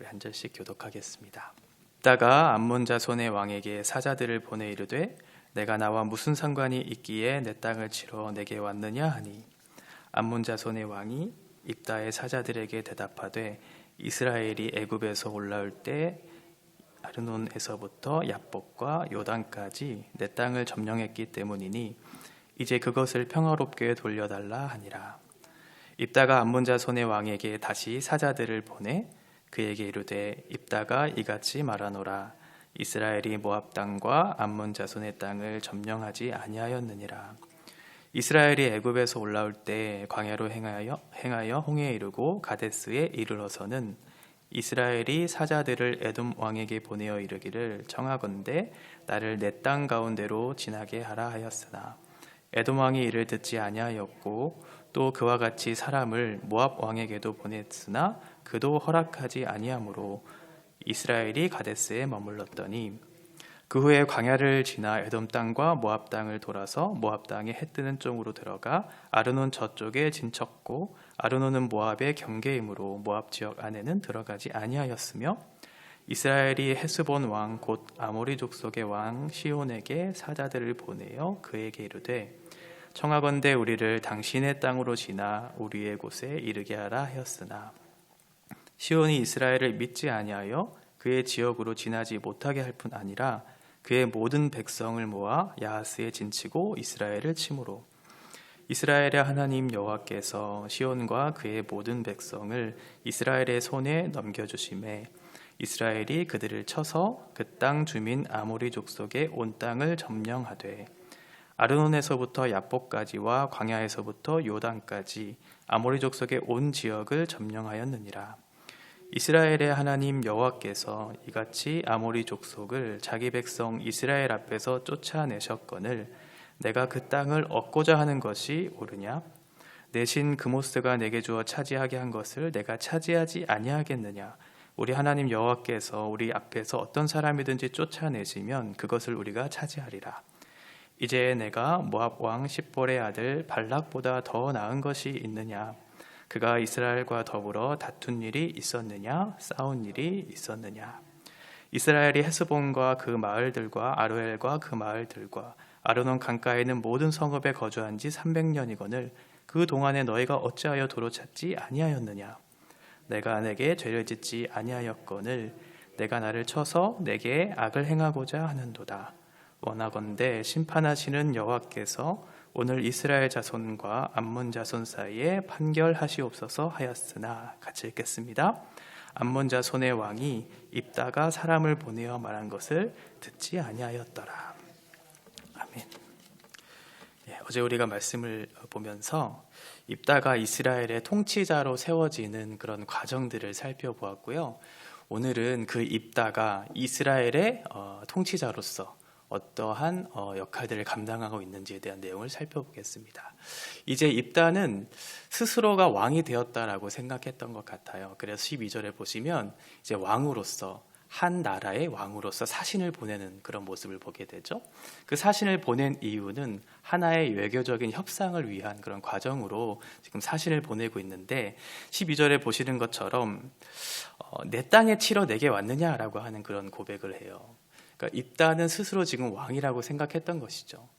우리 한 절씩 교독하겠습니다. 입다가 암몬 자손의 왕에게 사자들을 보내 이르되 내가 나와 무슨 상관이 있기에 내 땅을 치러 내게 왔느냐 하니 암몬 자손의 왕이 입다의 사자들에게 대답하되 이스라엘이 애굽에서 올라올 때 아르논에서부터 야복과 요단까지 내 땅을 점령했기 때문이니 이제 그것을 평화롭게 돌려달라 하니라. 입다가 암몬 자손의 왕에게 다시 사자들을 보내 그에게 이르되 입다가 이같이 말하노라. 이스라엘이 모압 땅과 암몬 자손의 땅을 점령하지 아니하였느니라. 이스라엘이 애굽에서 올라올 때 광야로 행하여 홍해에 이르고 가데스에 이르러서는 이스라엘이 사자들을 에돔 왕에게 보내어 이르기를 청하건대 나를 내 땅 가운데로 지나게 하라 하였으나 에돔 왕이 이를 듣지 아니하였고 또 그와 같이 사람을 모압 왕에게도 보냈으나 그도 허락하지 아니하므로 이스라엘이 가데스에 머물렀더니 그 후에 광야를 지나 에돔 땅과 모압 땅을 돌아서 모압 땅의 해 뜨는 쪽으로 들어가 아르논 저쪽에 진쳤고 아르논은 모압의 경계이므로 모압 지역 안에는 들어가지 아니하였으며 이스라엘이 헤스본 왕 곧 아모리 족속의 왕 시온에게 사자들을 보내어 그에게 이르되 청하건대 우리를 당신의 땅으로 지나 우리의 곳에 이르게 하라 하였으나 시온이 이스라엘을 믿지 아니하여 그의 지역으로 지나지 못하게 할 뿐 아니라 그의 모든 백성을 모아 야하스에 진치고 이스라엘을 치므로 이스라엘의 하나님 여호와께서 시온과 그의 모든 백성을 이스라엘의 손에 넘겨주심에 이스라엘이 그들을 쳐서 그 땅 주민 아모리 족속의 온 땅을 점령하되 아르논에서부터 야복까지와 광야에서부터 요단까지 아모리 족속의 온 지역을 점령하였느니라. 이스라엘의 하나님 여호와께서 이같이 아모리 족속을 자기 백성 이스라엘 앞에서 쫓아내셨거늘 내가 그 땅을 얻고자 하는 것이 옳으냐? 내 신 그모스가 내게 주어 차지하게 한 것을 내가 차지하지 아니하겠느냐? 우리 하나님 여호와께서 우리 앞에서 어떤 사람이든지 쫓아내시면 그것을 우리가 차지하리라. 이제 내가 모압 왕 십볼의 아들 발락보다 더 나은 것이 있느냐? 그가 이스라엘과 더불어 다툰 일이 있었느냐? 싸운 일이 있었느냐? 이스라엘이 헤스본과 그 마을들과 아로엘과 그 마을들과 아르논 강가에 있는 모든 성읍에 거주한 지 300년이거늘 그 동안에 너희가 어찌하여 도로 찾지 아니하였느냐? 내가 내게 죄를 짓지 아니하였거늘 내가 나를 쳐서 내게 악을 행하고자 하는도다. 원하건대 심판하시는 여호와께서 오늘 이스라엘 자손과 암몬 자손 사이에 판결하시옵소서 하였으나 같이 읽겠습니다. 암몬 자손의 왕이 입다가 사람을 보내어 말한 것을 듣지 아니하였더라. 아멘. 어제 우리가 말씀을 보면서 입다가 이스라엘의 통치자로 세워지는 그런 과정들을 살펴보았고요. 오늘은 그 입다가 이스라엘의 통치자로서 어떠한 역할들을 감당하고 있는지에 대한 내용을 살펴보겠습니다. 이제 입다는 스스로가 왕이 되었다라고 생각했던 것 같아요. 그래서 12절에 보시면 이제 왕으로서 한 나라의 왕으로서 사신을 보내는 그런 모습을 보게 되죠. 그 사신을 보낸 이유는 하나의 외교적인 협상을 위한 그런 과정으로 지금 사신을 보내고 있는데 12절에 보시는 것처럼 내 땅에 치러 내게 왔느냐라고 하는 그런 고백을 해요. 그러니까 입다는 스스로 지금 왕이라고 생각했던 것이죠.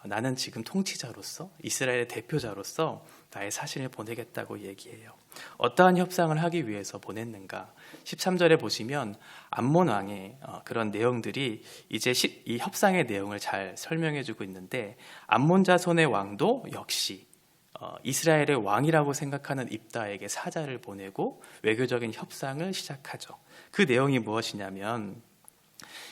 나는 지금 통치자로서 이스라엘의 대표자로서 나의 사신을 보내겠다고 얘기해요. 어떠한 협상을 하기 위해서 보냈는가? 13절에 보시면 암몬 왕의 그런 내용들이 이제 이 협상의 내용을 잘 설명해주고 있는데 암몬 자손의 왕도 역시 이스라엘의 왕이라고 생각하는 입다에게 사자를 보내고 외교적인 협상을 시작하죠. 그 내용이 무엇이냐면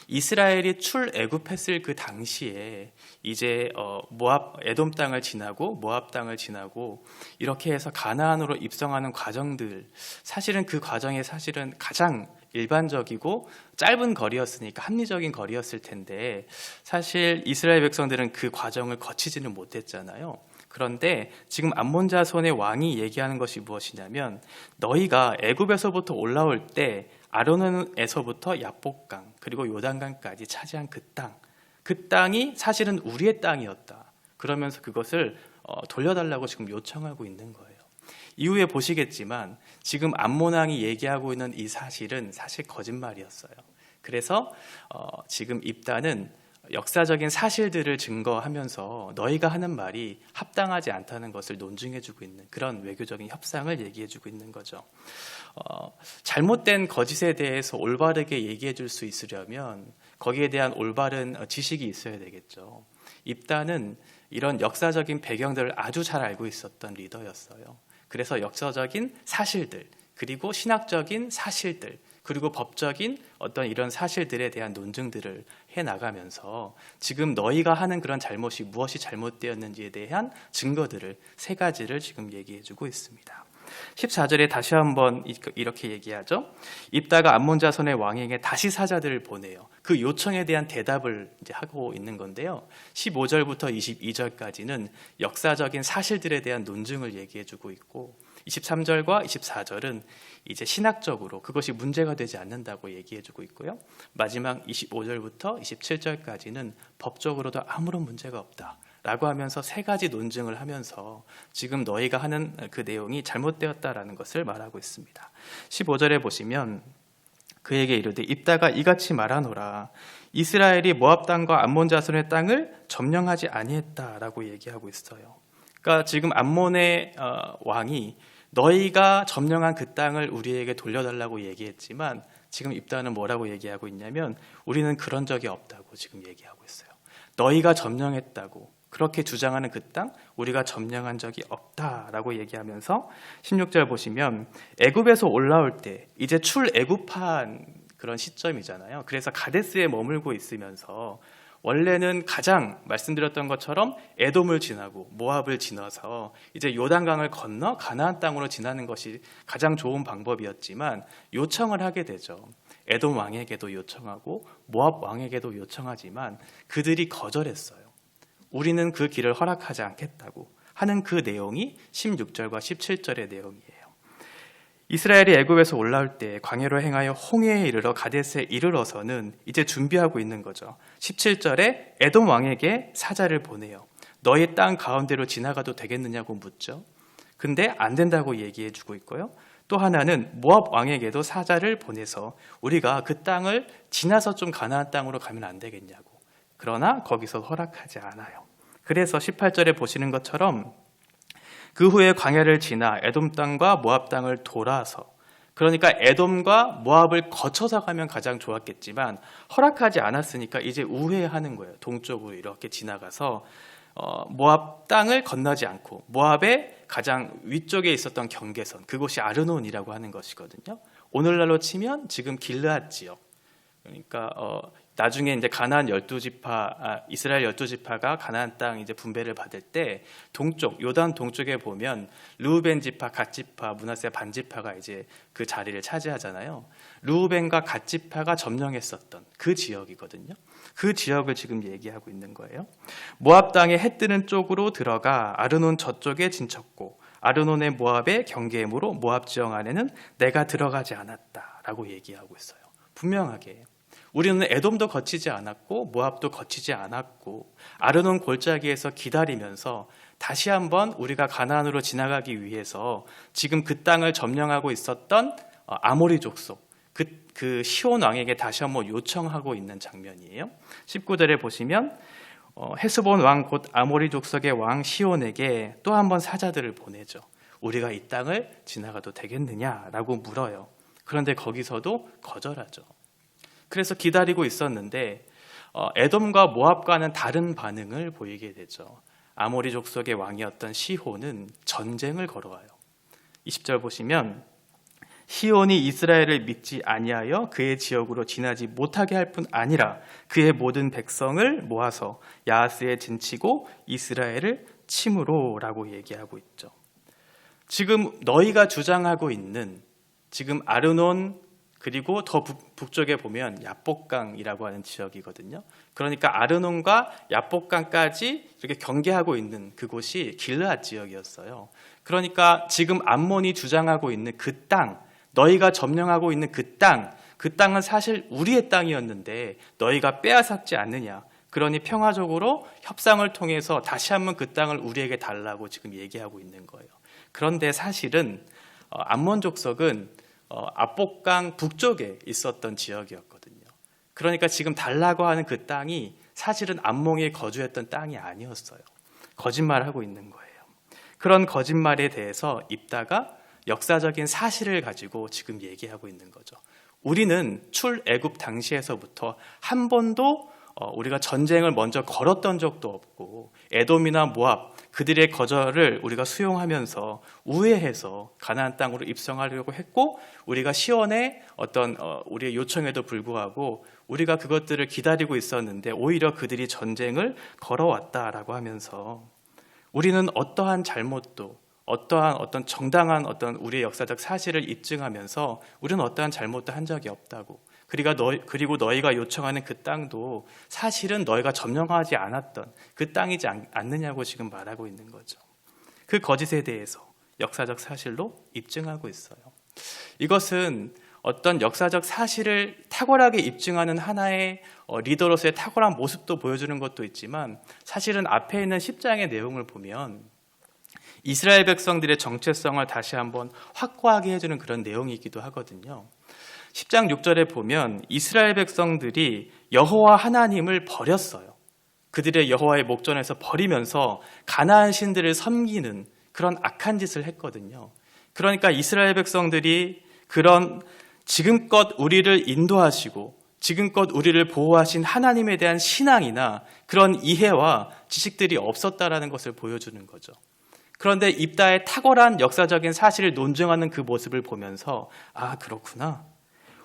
이스라엘이 출애굽했을 그 당시에 이제 모압 에돔 땅을 지나고 모압 땅을 지나고 이렇게 해서 가나안으로 입성하는 과정들, 사실은 그 과정이 사실은 가장 일반적이고 짧은 거리였으니까 합리적인 거리였을 텐데 사실 이스라엘 백성들은 그 과정을 거치지는 못했잖아요. 그런데 지금 암몬 자손의 왕이 얘기하는 것이 무엇이냐면 너희가 애굽에서부터 올라올 때 아르논에서부터 야복강 그리고 요단강까지 차지한 그 땅이 사실은 우리의 땅이었다. 그러면서 그것을 돌려달라고 지금 요청하고 있는 거예요. 이후에 보시겠지만 지금 암몬 왕이 얘기하고 있는 이 사실은 사실 거짓말이었어요. 그래서 지금 입다는 역사적인 사실들을 증거하면서 너희가 하는 말이 합당하지 않다는 것을 논증해주고 있는 그런 외교적인 협상을 얘기해주고 있는 거죠. 잘못된 거짓에 대해서 올바르게 얘기해줄 수 있으려면 거기에 대한 올바른 지식이 있어야 되겠죠. 입다는 이런 역사적인 배경들을 아주 잘 알고 있었던 리더였어요. 그래서 역사적인 사실들, 그리고 신학적인 사실들, 그리고 법적인 어떤 이런 사실들에 대한 논증들을 해나가면서 지금 너희가 하는 그런 잘못이 무엇이 잘못되었는지에 대한 증거들을 3가지를 지금 얘기해주고 있습니다. 14절에 다시 한번 이렇게 얘기하죠. 입다가 암몬 자손의 왕에게 다시 사자들을 보내요. 그 요청에 대한 대답을 이제 하고 있는 건데요. 15절부터 22절까지는 역사적인 사실들에 대한 논증을 얘기해주고 있고 23절과 24절은 이제 신학적으로 그것이 문제가 되지 않는다고 얘기해주고 있고요. 마지막 25절부터 27절까지는 법적으로도 아무런 문제가 없다 라고 하면서 3가지 논증을 하면서 지금 너희가 하는 그 내용이 잘못되었다라는 것을 말하고 있습니다. 15절에 보시면 그에게 이르되 입다가 이같이 말하노라 이스라엘이 모압 땅과 암몬 자손의 땅을 점령하지 아니했다라고 얘기하고 있어요. 그러니까 지금 암몬의 왕이 너희가 점령한 그 땅을 우리에게 돌려달라고 얘기했지만 지금 입다는 뭐라고 얘기하고 있냐면 우리는 그런 적이 없다고 지금 얘기하고 있어요. 너희가 점령했다고 그렇게 주장하는 그 땅 우리가 점령한 적이 없다라고 얘기하면서 16절 보시면 애굽에서 올라올 때 이제 출애굽한 그런 시점이잖아요. 그래서 가데스에 머물고 있으면서 원래는 가장 말씀드렸던 것처럼 에돔을 지나고 모압을 지나서 이제 요단강을 건너 가나안 땅으로 지나는 것이 가장 좋은 방법이었지만 요청을 하게 되죠. 에돔 왕에게도 요청하고 모압 왕에게도 요청하지만 그들이 거절했어요. 우리는 그 길을 허락하지 않겠다고 하는 그 내용이 16절과 17절의 내용이에요. 이스라엘이 애굽에서 올라올 때 광야로 행하여 홍해에 이르러 가데스에 이르러서는 이제 준비하고 있는 거죠. 17절에 에돔 왕에게 사자를 보내요. 너희 땅 가운데로 지나가도 되겠느냐고 묻죠. 근데 안 된다고 얘기해 주고 있고요. 또 하나는 모압 왕에게도 사자를 보내서 우리가 그 땅을 지나서 좀 가나안 땅으로 가면 안 되겠냐고. 그러나 거기서 허락하지 않아요. 그래서 18절에 보시는 것처럼 그 후에 광야를 지나 에돔 땅과 모압 땅을 돌아서 그러니까 에돔과 모압을 거쳐서 가면 가장 좋았겠지만 허락하지 않았으니까 이제 우회하는 거예요. 동쪽으로 이렇게 지나가서 모압 땅을 건너지 않고 모압의 가장 위쪽에 있었던 경계선 그곳이 아르논이라고 하는 것이거든요. 오늘날로 치면 지금 길르앗 지역 그러니까 나중에 이제 가나안 12지파, 이스라엘 12지파가 가나안 땅 이제 분배를 받을 때 동쪽, 요단 동쪽에 보면 르우벤 지파, 갓 지파, 므낫세 반 지파가 이제 그 자리를 차지하잖아요. 르우벤과 갓 지파가 점령했었던 그 지역이거든요. 그 지역을 지금 얘기하고 있는 거예요. 모압 땅에 해 뜨는 쪽으로 들어가 아르논 저쪽에 진쳤고 아르논의 모압의 경계이므로 모압 지역 안에는 내가 들어가지 않았다라고 얘기하고 있어요. 분명하게. 우리는 에돔도 거치지 않았고 모압도 거치지 않았고 아르논 골짜기에서 기다리면서 다시 한번 우리가 가나안으로 지나가기 위해서 지금 그 땅을 점령하고 있었던 아모리 족속 그 시온 왕에게 다시 한번 요청하고 있는 장면이에요. 19절에 보시면 헤스본 왕 곧 아모리 족속의 왕 시온에게 또 한번 사자들을 보내죠. 우리가 이 땅을 지나가도 되겠느냐라고 물어요. 그런데 거기서도 거절하죠. 그래서 기다리고 있었는데 에돔과 모압과는 다른 반응을 보이게 되죠. 아모리 족속의 왕이었던 시혼은 전쟁을 걸어와요. 20절 보시면 시온이 이스라엘을 믿지 아니하여 그의 지역으로 지나지 못하게 할 뿐 아니라 그의 모든 백성을 모아서 야하스에 진치고 이스라엘을 침으로라고 얘기하고 있죠. 지금 너희가 주장하고 있는 지금 아르논 그리고 더 북쪽에 보면 야복강이라고 하는 지역이거든요. 그러니까 아르논과 야복강까지 이렇게 경계하고 있는 그곳이 길르앗 지역이었어요. 그러니까 지금 암몬이 주장하고 있는 그 땅, 너희가 점령하고 있는 그 땅은 사실 우리의 땅이었는데 너희가 빼앗았지 않느냐. 그러니 평화적으로 협상을 통해서 다시 한번 그 땅을 우리에게 달라고 지금 얘기하고 있는 거예요. 그런데 사실은 암몬 족속은 압복강 북쪽에 있었던 지역이었거든요. 그러니까 지금 달라고 하는 그 땅이 사실은 암몬이 거주했던 땅이 아니었어요. 거짓말하고 있는 거예요. 그런 거짓말에 대해서 입다가 역사적인 사실을 가지고 지금 얘기하고 있는 거죠. 우리는 출애굽 당시에서부터 한 번도 우리가 전쟁을 먼저 걸었던 적도 없고 에돔이나 모압 그들의 거절을 우리가 수용하면서 우회해서 가나안 땅으로 입성하려고 했고 우리가 시온의 어떤 우리의 요청에도 불구하고 우리가 그것들을 기다리고 있었는데 오히려 그들이 전쟁을 걸어왔다라고 하면서 우리는 어떠한 잘못도 어떠한 어떤 정당한 어떤 우리의 역사적 사실을 입증하면서 우리는 어떠한 잘못도 한 적이 없다고 그리고 너희가 요청하는 그 땅도 사실은 너희가 점령하지 않았던 그 땅이지 않느냐고 지금 말하고 있는 거죠. 그 거짓에 대해서 역사적 사실로 입증하고 있어요. 이것은 어떤 역사적 사실을 탁월하게 입증하는 하나의 리더로서의 탁월한 모습도 보여주는 것도 있지만 사실은 앞에 있는 10장의 내용을 보면 이스라엘 백성들의 정체성을 다시 한번 확고하게 해주는 그런 내용이기도 하거든요. 10장 6절에 보면 이스라엘 백성들이 여호와 하나님을 버렸어요. 그들의 여호와의 목전에서 버리면서 가나안 신들을 섬기는 그런 악한 짓을 했거든요. 그러니까 이스라엘 백성들이 그런 지금껏 우리를 인도하시고 지금껏 우리를 보호하신 하나님에 대한 신앙이나 그런 이해와 지식들이 없었다라는 것을 보여주는 거죠. 그런데 입다의 탁월한 역사적인 사실을 논증하는 그 모습을 보면서 아 그렇구나.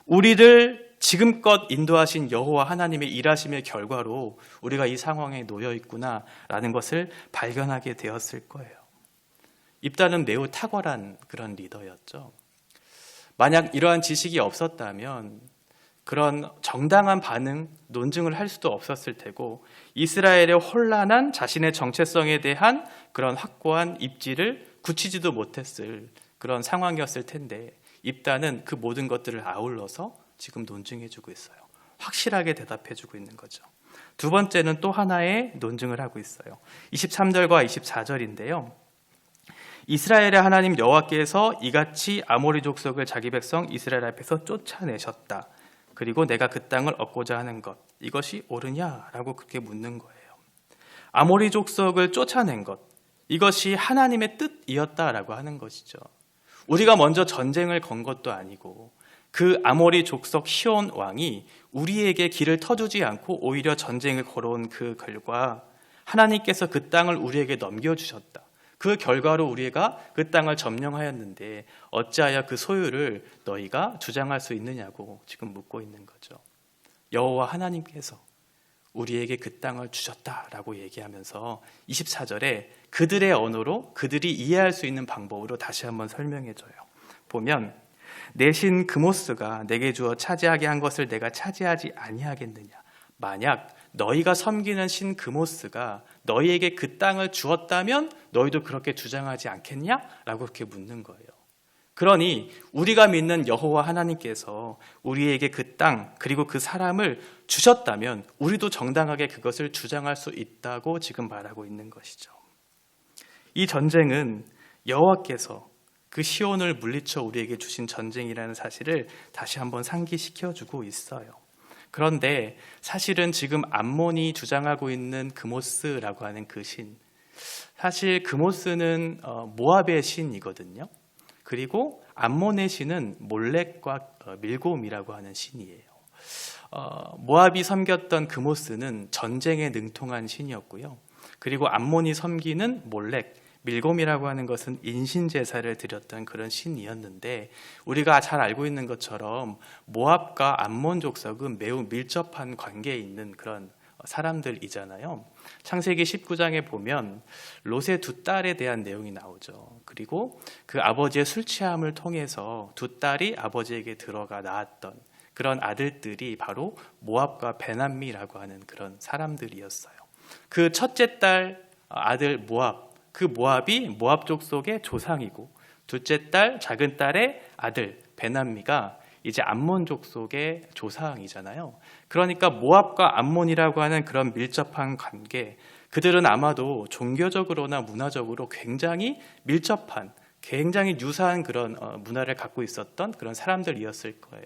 우리를 지금껏 인도하신 여호와 하나님의 일하심의 결과로 우리가 이 상황에 놓여 있구나라는 것을 발견하게 되었을 거예요. 입다는 매우 탁월한 그런 리더였죠. 만약 이러한 지식이 없었다면 그런 정당한 반응, 논증을 할 수도 없었을 테고 이스라엘의 혼란한 자신의 정체성에 대한 그런 확고한 입지를 굳히지도 못했을 그런 상황이었을 텐데 입다는 그 모든 것들을 아울러서 지금 논증해주고 있어요. 확실하게 대답해주고 있는 거죠. 두 번째는 또 하나의 논증을 하고 있어요. 23절과 24절인데요. 이스라엘의 하나님 여호와께서 이같이 아모리 족속을 자기 백성 이스라엘 앞에서 쫓아내셨다. 그리고 내가 그 땅을 얻고자 하는 것 이것이 옳으냐라고 그렇게 묻는 거예요. 아모리 족속을 쫓아낸 것 이것이 하나님의 뜻이었다라고 하는 것이죠. 우리가 먼저 전쟁을 건 것도 아니고 그 아모리 족속 시온 왕이 우리에게 길을 터주지 않고 오히려 전쟁을 걸어온 그 결과 하나님께서 그 땅을 우리에게 넘겨주셨다. 그 결과로 우리가 그 땅을 점령하였는데 어찌하여 그 소유를 너희가 주장할 수 있느냐고 지금 묻고 있는 거죠. 여호와 하나님께서 우리에게 그 땅을 주셨다라고 얘기하면서 24절에 그들의 언어로 그들이 이해할 수 있는 방법으로 다시 한번 설명해줘요. 보면 내 신 그모스가 내게 주어 차지하게 한 것을 내가 차지하지 아니하겠느냐. 만약 너희가 섬기는 신 그모스가 너희에게 그 땅을 주었다면 너희도 그렇게 주장하지 않겠냐? 라고 그렇게 묻는 거예요. 그러니 우리가 믿는 여호와 하나님께서 우리에게 그 땅 그리고 그 사람을 주셨다면 우리도 정당하게 그것을 주장할 수 있다고 지금 말하고 있는 것이죠. 이 전쟁은 여호와께서 그 시온을 물리쳐 우리에게 주신 전쟁이라는 사실을 다시 한번 상기시켜주고 있어요. 그런데 사실은 지금 암몬이 주장하고 있는 그모스라고 하는 그 신, 사실 그모스는 모압의 신이거든요. 그리고 암몬의 신은 몰렉과 밀곰이라고 하는 신이에요. 모압이 섬겼던 그모스는 전쟁에 능통한 신이었고요. 그리고 암몬이 섬기는 몰렉, 밀곰이라고 하는 것은 인신제사를 드렸던 그런 신이었는데 우리가 잘 알고 있는 것처럼 모압과 암몬 족속은 매우 밀접한 관계에 있는 그런 사람들이잖아요. 창세기 19장에 보면 롯의 두 딸에 대한 내용이 나오죠. 그리고 그 아버지의 술 취함을 통해서 두 딸이 아버지에게 들어가 낳았던 그런 아들들이 바로 모압과 베남미라고 하는 그런 사람들이었어요. 그 첫째 딸 아들 모압, 그 모압이 모압 족속의 조상이고 둘째 딸 작은 딸의 아들 베남미가 이제 암몬 족속의 조상이잖아요. 그러니까 모압과 암몬이라고 하는 그런 밀접한 관계, 그들은 아마도 종교적으로나 문화적으로 굉장히 밀접한 굉장히 유사한 그런 문화를 갖고 있었던 그런 사람들이었을 거예요.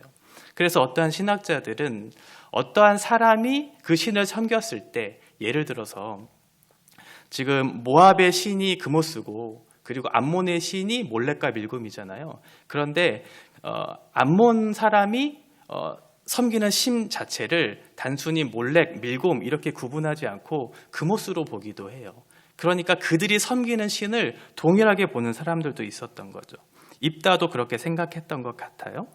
그래서 어떠한 신학자들은 어떠한 사람이 그 신을 섬겼을 때, 예를 들어서 지금 모압의 신이 그모스고 그리고 암몬의 신이 몰렉과 밀곰이잖아요. 그런데 암몬 사람이 섬기는 신 자체를 단순히 몰렉, 밀곰 이렇게 구분하지 않고 그모스로 보기도 해요. 그러니까 그들이 섬기는 신을 동일하게 보는 사람들도 있었던 거죠. 입다도 그렇게 생각했던 것 같아요.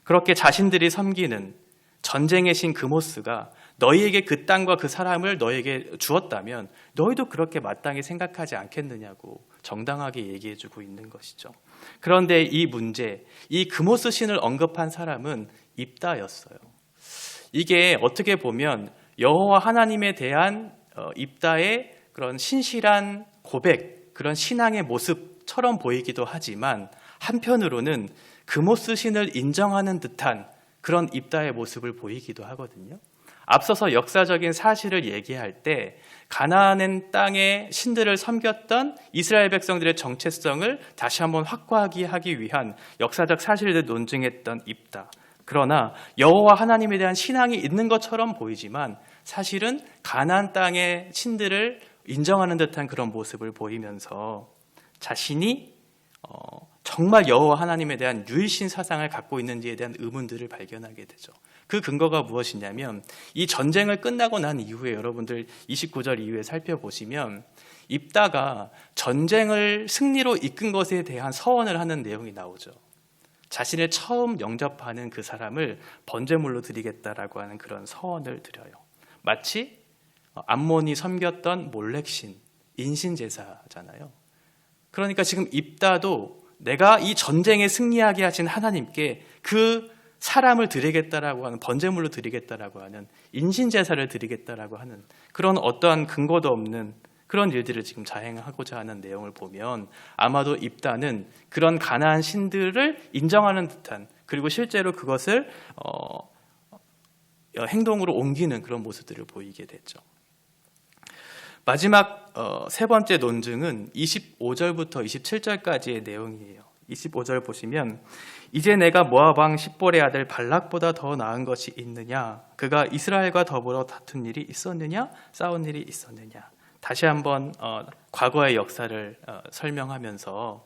그렇게 자신들이 섬기는 전쟁의 신 그모스가 너희에게 그 땅과 그 사람을 너희에게 주었다면 너희도 그렇게 마땅히 생각하지 않겠느냐고 정당하게 얘기해주고 있는 것이죠. 그런데 이 문제, 이 그모스 신을 언급한 사람은 입다였어요. 이게 어떻게 보면 여호와 하나님에 대한 입다의 그런 신실한 고백, 그런 신앙의 모습처럼 보이기도 하지만 한편으로는 그모스 신을 인정하는 듯한 그런 입다의 모습을 보이기도 하거든요. 앞서서 역사적인 사실을 얘기할 때 가나안 땅의 신들을 섬겼던 이스라엘 백성들의 정체성을 다시 한번 확고하게 하기 위한 역사적 사실을 논증했던 입다. 그러나 여호와 하나님에 대한 신앙이 있는 것처럼 보이지만 사실은 가나안 땅의 신들을 인정하는 듯한 그런 모습을 보이면서 자신이 정말 여호와 하나님에 대한 유일신 사상을 갖고 있는지에 대한 의문들을 발견하게 되죠. 그 근거가 무엇이냐면 이 전쟁을 끝나고 난 이후에 여러분들 29절 이후에 살펴보시면 입다가 전쟁을 승리로 이끈 것에 대한 서원을 하는 내용이 나오죠. 자신을 처음 영접하는 그 사람을 번제물로 드리겠다라고 하는 그런 서원을 드려요. 마치 암몬이 섬겼던 몰렉신, 인신제사잖아요. 그러니까 지금 입다도 내가 이 전쟁에 승리하게 하신 하나님께 그 사람을 드리겠다라고 하는, 번제물로 드리겠다라고 하는, 인신제사를 드리겠다라고 하는 그런 어떠한 근거도 없는 그런 일들을 지금 자행하고자 하는 내용을 보면 아마도 입다는 그런 가나안 신들을 인정하는 듯한, 그리고 실제로 그것을 행동으로 옮기는 그런 모습들을 보이게 됐죠. 마지막 세 번째 논증은 25절부터 27절까지의 내용이에요. 25절 보시면 이제 내가 모압 왕 십볼의 아들 발락보다 더 나은 것이 있느냐? 그가 이스라엘과 더불어 다툰 일이 있었느냐? 싸운 일이 있었느냐? 다시 한번 과거의 역사를 설명하면서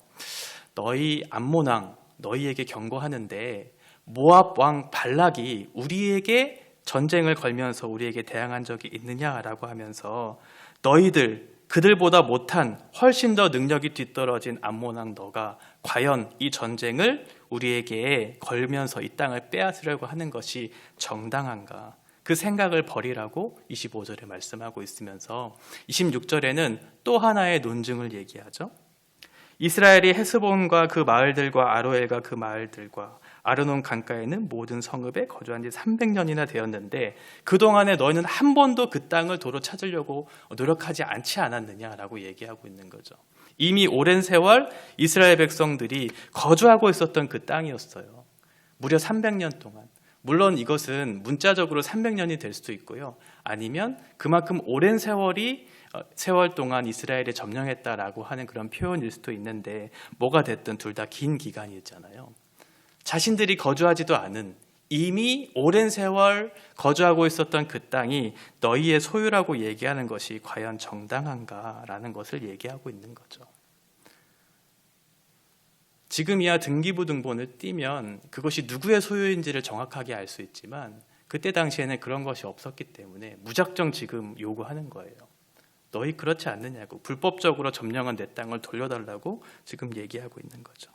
너희 암몬 왕 너희에게 경고하는데 모압 왕 발락이 우리에게 전쟁을 걸면서 우리에게 대항한 적이 있느냐라고 하면서 너희들 그들보다 못한 훨씬 더 능력이 뒤떨어진 암몬 왕 너가 과연 이 전쟁을 우리에게 걸면서 이 땅을 빼앗으려고 하는 것이 정당한가? 그 생각을 버리라고 25절에 말씀하고 있으면서 26절에는 또 하나의 논증을 얘기하죠. 이스라엘이 헤스본과 그 마을들과 아로엘과 그 마을들과 아르논 강가에는 모든 성읍에 거주한 지 300년이나 되었는데 그동안에 너희는 한 번도 그 땅을 도로 찾으려고 노력하지 않지 않았느냐라고 얘기하고 있는 거죠. 이미 오랜 세월 이스라엘 백성들이 거주하고 있었던 그 땅이었어요. 무려 300년 동안. 물론 이것은 문자적으로 300년이 될 수도 있고요. 아니면 그만큼 오랜 세월 동안 이스라엘에 점령했다라고 하는 그런 표현일 수도 있는데 뭐가 됐든 둘 다 긴 기간이잖아요. 자신들이 거주하지도 않은 이미 오랜 세월 거주하고 있었던 그 땅이 너희의 소유라고 얘기하는 것이 과연 정당한가라는 것을 얘기하고 있는 거죠. 지금이야 등기부 등본을 띄면 그것이 누구의 소유인지를 정확하게 알 수 있지만 그때 당시에는 그런 것이 없었기 때문에 무작정 지금 요구하는 거예요. 너희 그렇지 않느냐고, 불법적으로 점령한 내 땅을 돌려달라고 지금 얘기하고 있는 거죠.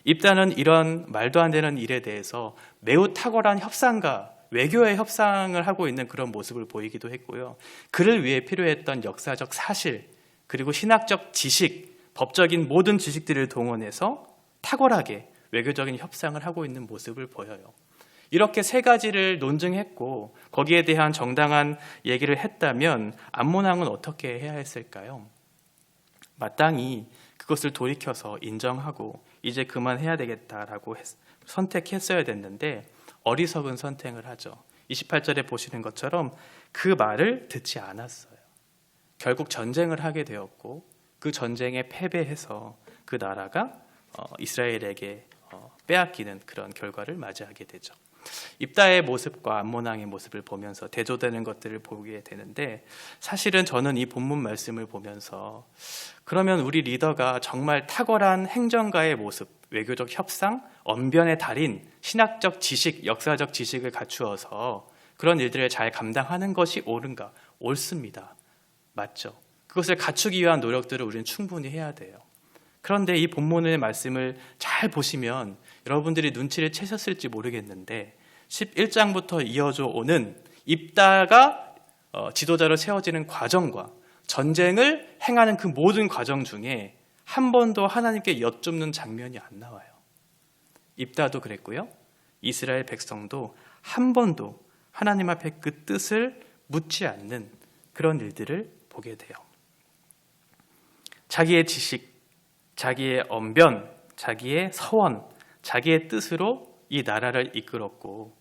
입다는 이런 말도 안 되는 일에 대해서 매우 탁월한 협상가, 외교의 협상을 하고 있는 그런 모습을 보이기도 했고요. 그를 위해 필요했던 역사적 사실, 그리고 신학적 지식, 법적인 모든 지식들을 동원해서 탁월하게 외교적인 협상을 하고 있는 모습을 보여요. 이렇게 세 가지를 논증했고 거기에 대한 정당한 얘기를 했다면 암몬 왕은 어떻게 해야 했을까요? 마땅히 그것을 돌이켜서 인정하고 이제 그만해야 되겠다라고 선택했어야 됐는데 어리석은 선택을 하죠. 28절에 보시는 것처럼 그 말을 듣지 않았어요. 결국 전쟁을 하게 되었고 그 전쟁에 패배해서 그 나라가 이스라엘에게 빼앗기는 그런 결과를 맞이하게 되죠. 입다의 모습과 암몬왕의 모습을 보면서 대조되는 것들을 보게 되는데, 사실은 저는 이 본문 말씀을 보면서 그러면 우리 리더가 정말 탁월한 행정가의 모습, 외교적 협상, 언변의 달인, 신학적 지식, 역사적 지식을 갖추어서 그런 일들을 잘 감당하는 것이 옳은가? 옳습니다. 맞죠? 그것을 갖추기 위한 노력들을 우리는 충분히 해야 돼요. 그런데 이 본문의 말씀을 잘 보시면 여러분들이 눈치를 채셨을지 모르겠는데 11장부터 이어져 오는 입다가 지도자로 세워지는 과정과 전쟁을 행하는 그 모든 과정 중에 한 번도 하나님께 여쭙는 장면이 안 나와요. 입다도 그랬고요. 이스라엘 백성도 한 번도 하나님 앞에 그 뜻을 묻지 않는 그런 일들을 보게 돼요. 자기의 지식, 자기의 언변, 자기의 서원, 자기의 뜻으로 이 나라를 이끌었고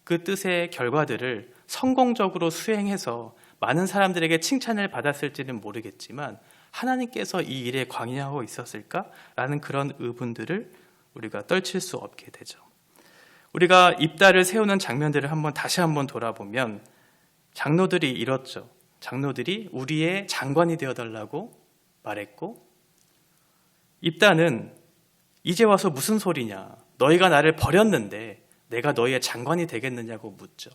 그 뜻의 결과들을 성공적으로 수행해서 많은 사람들에게 칭찬을 받았을지는 모르겠지만 하나님께서 이 일에 관여하고 있었을까라는 그런 의문들을 우리가 떨칠 수 없게 되죠. 우리가 입다를 세우는 장면들을 다시 한번 돌아보면 장로들이 이렇죠. 장로들이 우리의 장관이 되어달라고 말했고, 입다는 이제 와서 무슨 소리냐, 너희가 나를 버렸는데 내가 너희의 장관이 되겠느냐고 묻죠.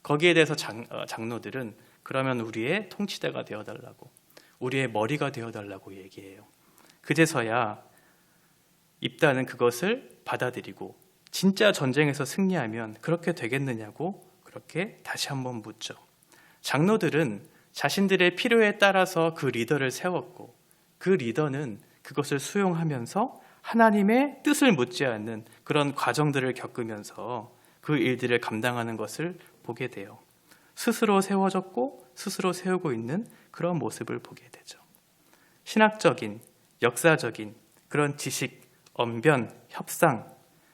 거기에 대해서 장로들은 그러면 우리의 통치자가 되어달라고, 우리의 머리가 되어달라고 얘기해요. 그제서야 입다는 그것을 받아들이고 진짜 전쟁에서 승리하면 그렇게 되겠느냐고 그렇게 다시 한번 묻죠. 장로들은 자신들의 필요에 따라서 그 리더를 세웠고 그 리더는 그것을 수용하면서 하나님의 뜻을 묻지 않는 그런 과정들을 겪으면서 그 일들을 감당하는 것을 보게 돼요. 스스로 세워졌고 스스로 세우고 있는 그런 모습을 보게 되죠. 신학적인, 역사적인 그런 지식, 언변, 협상,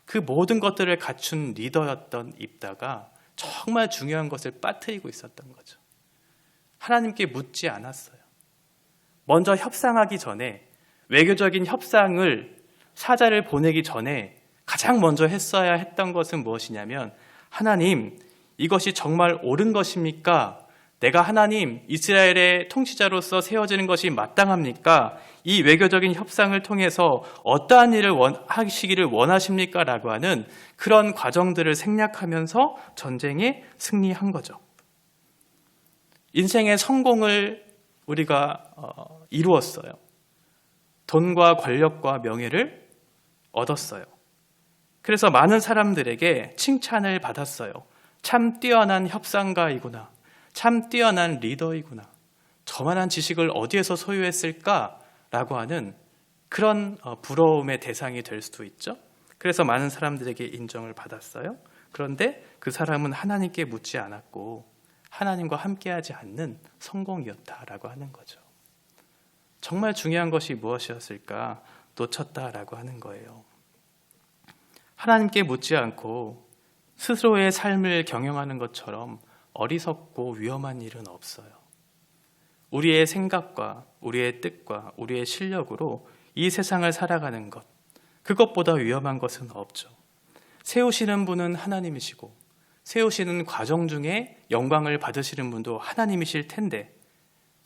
그 모든 것들을 갖춘 리더였던 입다가 정말 중요한 것을 빠뜨리고 있었던 거죠. 하나님께 묻지 않았어요. 먼저 협상하기 전에, 외교적인 협상을 사자를 보내기 전에 가장 먼저 했어야 했던 것은 무엇이냐면, 하나님, 이것이 정말 옳은 것입니까? 내가 하나님, 이스라엘의 통치자로서 세워지는 것이 마땅합니까? 이 외교적인 협상을 통해서 어떠한 일을 하시기를 원하십니까? 라고 하는 그런 과정들을 생략하면서 전쟁에 승리한 거죠. 인생의 성공을 우리가 이루었어요. 돈과 권력과 명예를 얻었어요. 그래서 많은 사람들에게 칭찬을 받았어요. 참 뛰어난 협상가이구나. 참 뛰어난 리더이구나. 저만한 지식을 어디에서 소유했을까라고 하는 그런 부러움의 대상이 될 수도 있죠. 그래서 많은 사람들에게 인정을 받았어요. 그런데 그 사람은 하나님께 묻지 않았고 하나님과 함께하지 않는 성공이었다라고 하는 거죠. 정말 중요한 것이 무엇이었을까? 놓쳤다라고 하는 거예요. 하나님께 묻지 않고 스스로의 삶을 경영하는 것처럼 어리석고 위험한 일은 없어요. 우리의 생각과 우리의 뜻과 우리의 실력으로 이 세상을 살아가는 것, 그것보다 위험한 것은 없죠. 세우시는 분은 하나님이시고 세우시는 과정 중에 영광을 받으시는 분도 하나님이실 텐데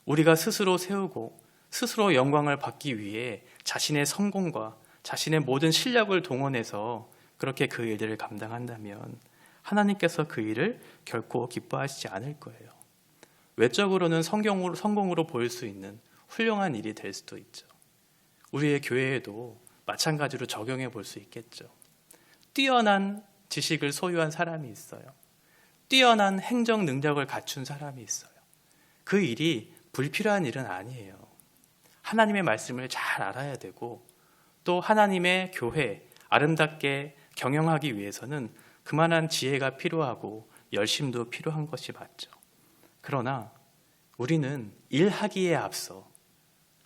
우리가 스스로 세우고 스스로 영광을 받기 위해 자신의 성공과 자신의 모든 실력을 동원해서 그렇게 그 일들을 감당한다면 하나님께서 그 일을 결코 기뻐하시지 않을 거예요. 외적으로는 성공으로 보일 수 있는 훌륭한 일이 될 수도 있죠. 우리의 교회에도 마찬가지로 적용해 볼 수 있겠죠. 뛰어난 지식을 소유한 사람이 있어요. 뛰어난 행정 능력을 갖춘 사람이 있어요. 그 일이 불필요한 일은 아니에요. 하나님의 말씀을 잘 알아야 되고 또 하나님의 교회 아름답게 경영하기 위해서는 그만한 지혜가 필요하고 열심도 필요한 것이 맞죠. 그러나 우리는 일하기에 앞서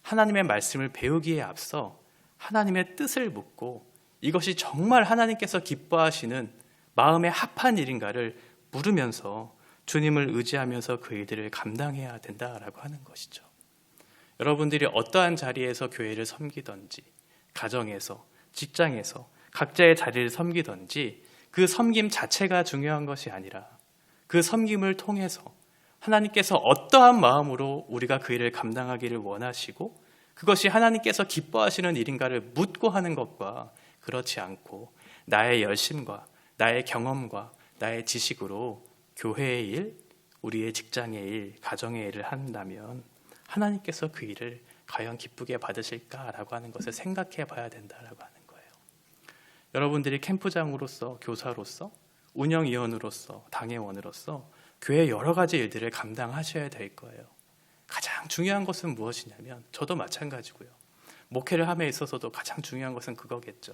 하나님의 말씀을 배우기에 앞서 하나님의 뜻을 묻고 이것이 정말 하나님께서 기뻐하시는 마음에 합한 일인가를 물으면서 주님을 의지하면서 그 일들을 감당해야 된다라고 하는 것이죠. 여러분들이 어떠한 자리에서 교회를 섬기든지 가정에서 직장에서 각자의 자리를 섬기던지 그 섬김 자체가 중요한 것이 아니라 그 섬김을 통해서 하나님께서 어떠한 마음으로 우리가 그 일을 감당하기를 원하시고 그것이 하나님께서 기뻐하시는 일인가를 묻고 하는 것과 그렇지 않고 나의 열심과 나의 경험과 나의 지식으로 교회의 일, 우리의 직장의 일, 가정의 일을 한다면 하나님께서 그 일을 과연 기쁘게 받으실까라고 하는 것을 생각해 봐야 된다라고 하는 거예요. 여러분들이 캠프장으로서, 교사로서, 운영위원으로서, 당회원으로서 교회의 여러 가지 일들을 감당하셔야 될 거예요. 가장 중요한 것은 무엇이냐면 저도 마찬가지고요. 목회를 함에 있어서도 가장 중요한 것은 그거겠죠.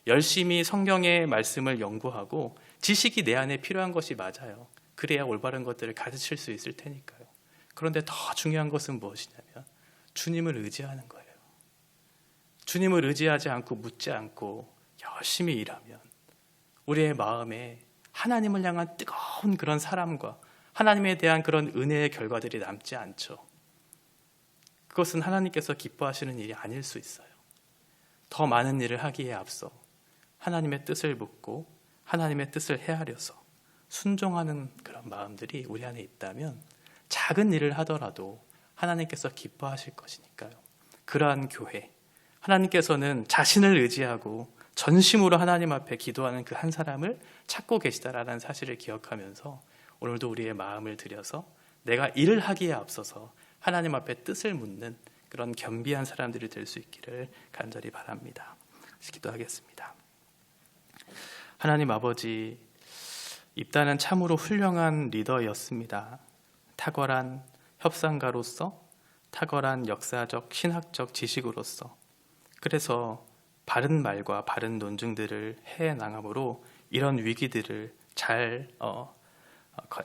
열심히 성경의 말씀을 연구하고 지식이 내 안에 필요한 것이 맞아요. 그래야 올바른 것들을 가르칠 수 있을 테니까요. 그런데 더 중요한 것은 무엇이냐면 주님을 의지하는 거예요. 주님을 의지하지 않고 묻지 않고 열심히 일하면 우리의 마음에 하나님을 향한 뜨거운 그런 사랑과 하나님에 대한 그런 은혜의 결과들이 남지 않죠. 그것은 하나님께서 기뻐하시는 일이 아닐 수 있어요. 더 많은 일을 하기에 앞서 하나님의 뜻을 묻고 하나님의 뜻을 헤아려서 순종하는 그런 마음들이 우리 안에 있다면 작은 일을 하더라도 하나님께서 기뻐하실 것이니까요. 그러한 교회, 하나님께서는 자신을 의지하고 전심으로 하나님 앞에 기도하는 그 한 사람을 찾고 계시다라는 사실을 기억하면서 오늘도 우리의 마음을 들여서 내가 일을 하기에 앞서서 하나님 앞에 뜻을 묻는 그런 겸비한 사람들이 될 수 있기를 간절히 바랍니다. 기도하겠습니다. 하나님 아버지, 입단은 참으로 훌륭한 리더였습니다. 탁월한 협상가로서, 탁월한 역사적, 신학적 지식으로서, 그래서 바른 말과 바른 논증들을 해나감으로 이런 위기들을 잘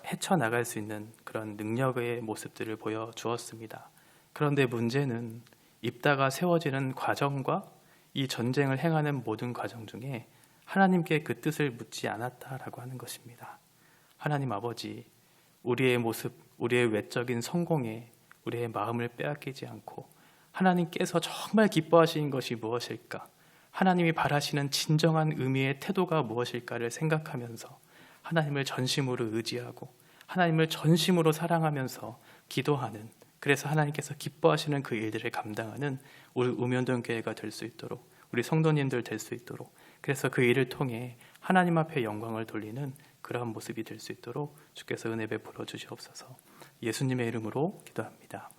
헤쳐나갈 수 있는 그런 능력의 모습들을 보여주었습니다. 그런데 문제는 입다가 세워지는 과정과 이 전쟁을 행하는 모든 과정 중에 하나님께 그 뜻을 묻지 않았다라고 하는 것입니다. 하나님 아버지, 우리의 모습, 우리의 외적인 성공에 우리의 마음을 빼앗기지 않고 하나님께서 정말 기뻐하시는 것이 무엇일까? 하나님이 바라시는 진정한 의미의 태도가 무엇일까를 생각하면서 하나님을 전심으로 의지하고 하나님을 전심으로 사랑하면서 기도하는, 그래서 하나님께서 기뻐하시는 그 일들을 감당하는 우리 우면동 교회가 될 수 있도록, 우리 성도님들 될 수 있도록, 그래서 그 일을 통해 하나님 앞에 영광을 돌리는 그러한 모습이 될 수 있도록 주께서 은혜 베풀어 주시옵소서. 예수님의 이름으로 기도합니다.